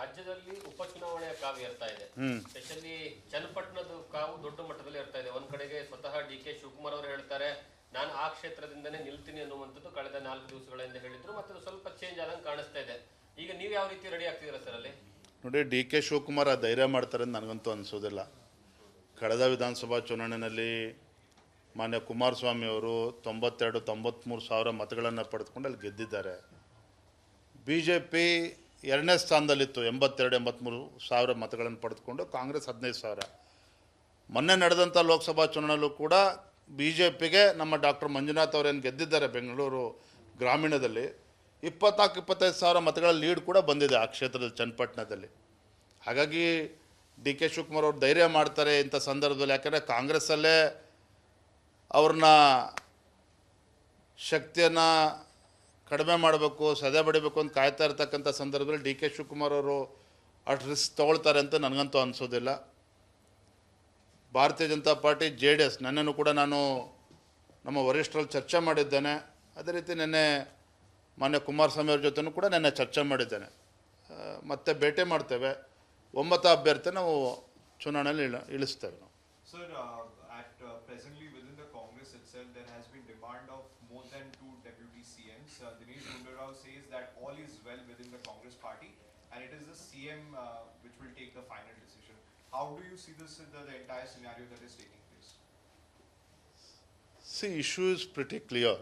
ರಾಜ್ಯದಲ್ಲಿ ಉಪಚುನಾವಣೆಯ ಕಾವು ಏರ್ತಾ ಇದೆ. ಸ್ಪೆಷಲಿ ಚನ್ನಪಟ್ಟಣದ ಕಾವು ದೊಡ್ಡ ಮಟ್ಟದಲ್ಲಿ ಏರ್ತಾ ಇದೆ. ಒಂದ್ ಕಡೆಗೆ ಸ್ವತಃ ಡಿ.ಕೆ. ಶಿವಕುಮಾರ್ ಅವರು ಹೇಳ್ತಾರೆ, ನಾನು ಆ ಕ್ಷೇತ್ರದಿಂದನೇ ನಿಲ್ತೀನಿ ಅನ್ನುವಂಥದ್ದು ಕಳೆದ 4 ದಿವಸಗಳಿಂದ ಹೇಳಿದ್ರು. ಮತ್ತೆ ಸ್ವಲ್ಪ ಚೇಂಜ್ ಆದಂಗೆ ಕಾಣಿಸ್ತಾ ಇದೆ. ಈಗ ನೀವು ಯಾವ ರೀತಿ ರೆಡಿ ಆಗ್ತಿದ್ದೀರಾ ಸರ್ ಅಲ್ಲಿ? ನೋಡಿ, ಡಿ.ಕೆ. ಶಿವಕುಮಾರ್ ಆ ಧೈರ್ಯ ಮಾಡ್ತಾರೆ ಅಂತ ನನಗಂತೂ ಅನಿಸೋದಿಲ್ಲ. ಕಳೆದ ವಿಧಾನಸಭಾ ಚುನಾವಣೆಯಲ್ಲಿ ಮಾನ್ಯ ಕುಮಾರಸ್ವಾಮಿ ಅವರು 92-93 ಸಾವಿರ ಮತಗಳನ್ನು ಪಡೆದುಕೊಂಡು ಅಲ್ಲಿ ಗೆದ್ದಿದ್ದಾರೆ. BJP 2ನೇ ಸ್ಥಾನದಲ್ಲಿತ್ತು, 82-83 ಸಾವಿರ ಮತಗಳನ್ನು ಪಡೆದುಕೊಂಡು. ಕಾಂಗ್ರೆಸ್ 15 ಸಾವಿರ. ಮೊನ್ನೆ ನಡೆದಂಥ ಲೋಕಸಭಾ ಚುನಾವಣೆಯಲ್ಲೂ ಕೂಡ BJPಗೆ ನಮ್ಮ ಡಾಕ್ಟರ್ ಮಂಜುನಾಥ್ ಅವರೇನು ಗೆದ್ದಿದ್ದಾರೆ ಬೆಂಗಳೂರು ಗ್ರಾಮೀಣದಲ್ಲಿ, 24-25 ಸಾವಿರ ಮತಗಳ ಲೀಡ್ ಕೂಡ ಬಂದಿದೆ ಆ ಕ್ಷೇತ್ರದಲ್ಲಿ, ಚನ್ನಪಟ್ಟಣದಲ್ಲಿ. ಹಾಗಾಗಿ ಡಿ.ಕೆ. ಶಿವಕುಮಾರ್ ಅವರು ಧೈರ್ಯ ಮಾಡ್ತಾರೆ ಇಂಥ ಸಂದರ್ಭದಲ್ಲಿ. ಯಾಕಂದರೆ ಕಾಂಗ್ರೆಸ್ಸಲ್ಲೇ ಅವ್ರನ್ನ ಶಕ್ತಿಯನ್ನು ಕಡಿಮೆ ಮಾಡಬೇಕು, ಸದೆ ಬಡಿಬೇಕು ಅಂತ ಕಾಯ್ತಾ ಇರ್ತಕ್ಕಂಥ ಸಂದರ್ಭದಲ್ಲಿ ಡಿ.ಕೆ. ಶಿವಕುಮಾರ್ ಅವರು ಅಷ್ಟು ರಿಸ್ಕ್ ತೊಗೊಳ್ತಾರೆ ಅಂತ ನನಗಂತೂ ಅನಿಸೋದಿಲ್ಲ. ಭಾರತೀಯ ಜನತಾ ಪಾರ್ಟಿ JDS ನನ್ನನ್ನು ಕೂಡ ನಾನು ನಮ್ಮ ವರಿಷ್ಠರಲ್ಲಿ ಚರ್ಚೆ ಮಾಡಿದ್ದೇನೆ. ಅದೇ ರೀತಿ ನಿನ್ನೆ ಮಾನ್ಯ ಕುಮಾರಸ್ವಾಮಿ ಅವ್ರ ಜೊತೆನೂ ಕೂಡ ನಿನ್ನೆ ಚರ್ಚೆ ಮಾಡಿದ್ದೇನೆ. ಮತ್ತೆ ಭೇಟಿ ಮಾಡ್ತೇವೆ. ಒಮ್ಮತ ಅಭ್ಯರ್ಥಿ ನಾವು ಚುನಾವಣೆಯಲ್ಲಿ ಇಳಿಸ್ತೇವೆ ನಾವು. Sir, presently within the Congress itself, there has been demand of more than 2 deputy CMs. Dinesh Gundurrao says that all is well within the Congress party, and it is the CM which will take the final decision. How do you see this in the entire scenario that is taking place? See, issue is pretty clear.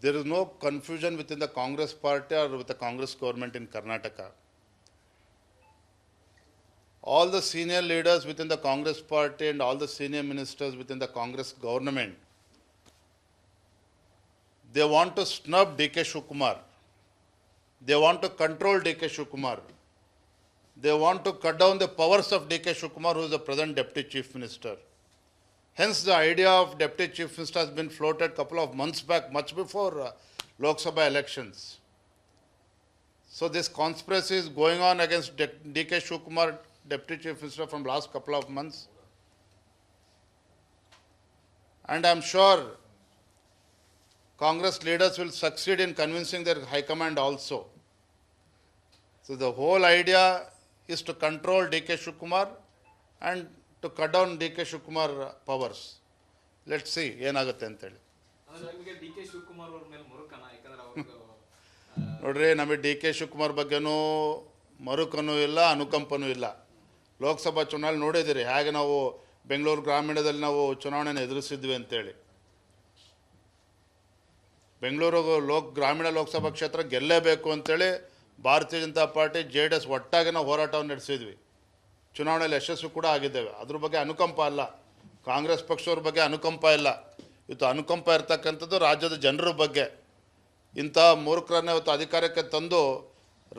There is no confusion within the Congress party or with the Congress government in Karnataka. All the senior leaders within the Congress party and all the senior ministers within the Congress government, they want to snub D.K. Shivakumar. They want to control D.K. Shivakumar. They want to cut down the powers of D.K. Shivakumar, who is the present Deputy Chief Minister. Hence, the idea of Deputy Chief Minister has been floated a couple of months back, much before Lok Sabha elections. So this conspiracy is going on against D.K. Shivakumar, Deputy Chief Minister, from last couple of months. And I am sure Congress leaders will succeed in convincing their high command also. So the whole idea is to control D.K. Shivakumar and to cut down D.K. Shivakumar powers. Let's see ಏನಾಗುತ್ತೆ ಅಂತೇಳಿ. ನೋಡ್ರಿ, ನಮಗೆ ಡಿ.ಕೆ. ಶಿವಕುಮಾರ್ ಬಗ್ಗೆನೂ ಮರುಕನೂ ಇಲ್ಲ, ಅನುಕಂಪನೂ ಇಲ್ಲ. ಲೋಕಸಭಾ ಚುನಾವಣೆ ನೋಡಿದ್ದೀರಿ ಹೇಗೆ ನಾವು ಬೆಂಗಳೂರು ಗ್ರಾಮೀಣದಲ್ಲಿ ನಾವು ಚುನಾವಣೆಯನ್ನು ಎದುರಿಸಿದ್ವಿ ಅಂತೇಳಿ. ಬೆಂಗಳೂರು ಗ್ರಾಮೀಣ ಲೋಕಸಭಾ ಕ್ಷೇತ್ರ ಗೆಲ್ಲೇಬೇಕು ಅಂತೇಳಿ ಭಾರತೀಯ ಜನತಾ ಪಾರ್ಟಿ JDS ಒಟ್ಟಾಗಿ ನಾವು ಹೋರಾಟವನ್ನು ನಡೆಸಿದ್ವಿ. ಚುನಾವಣೆಯಲ್ಲಿ ಯಶಸ್ವಿ ಕೂಡ ಆಗಿದ್ದೇವೆ. ಅದ್ರ ಬಗ್ಗೆ ಅನುಕಂಪ ಅಲ್ಲ, ಕಾಂಗ್ರೆಸ್ ಪಕ್ಷವ್ರ ಬಗ್ಗೆ ಅನುಕಂಪ ಇಲ್ಲ. ಇವತ್ತು ಅನುಕಂಪ ಇರ್ತಕ್ಕಂಥದ್ದು ರಾಜ್ಯದ ಜನರ ಬಗ್ಗೆ. ಇಂಥ ಮೂರ್ಖರನ್ನ ಇವತ್ತು ಅಧಿಕಾರಕ್ಕೆ ತಂದು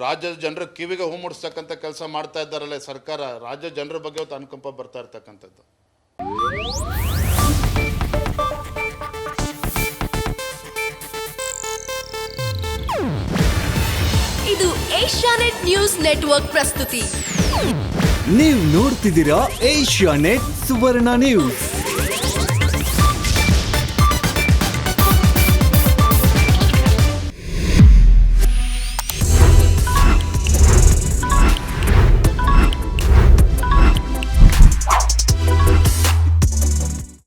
ರಾಜ್ಯದ ಜನರ ಕಿವಿಗೆ ಹೂ ಮೂಡಿಸ್ತಕ್ಕಂಥ ಕೆಲಸ ಮಾಡ್ತಾ ಇದ್ದಾರಲ್ಲ ಸರ್ಕಾರ. ರಾಜ್ಯದ ಜನರ ಬಗ್ಗೆ ಇವತ್ತು ಅನುಕಂಪ ಬರ್ತಾ ಇರ್ತಕ್ಕಂಥದ್ದು. ಇದು ಏಷ್ಯಾನೆಟ್ ನ್ಯೂಸ್ ನೆಟ್ವರ್ಕ್ ಪ್ರಸ್ತುತಿ. ನೀವು ನೋಡ್ತಿದ್ದೀರಾ ಏಷ್ಯಾನೆಟ್ ಸುವರ್ಣ ನ್ಯೂಸ್.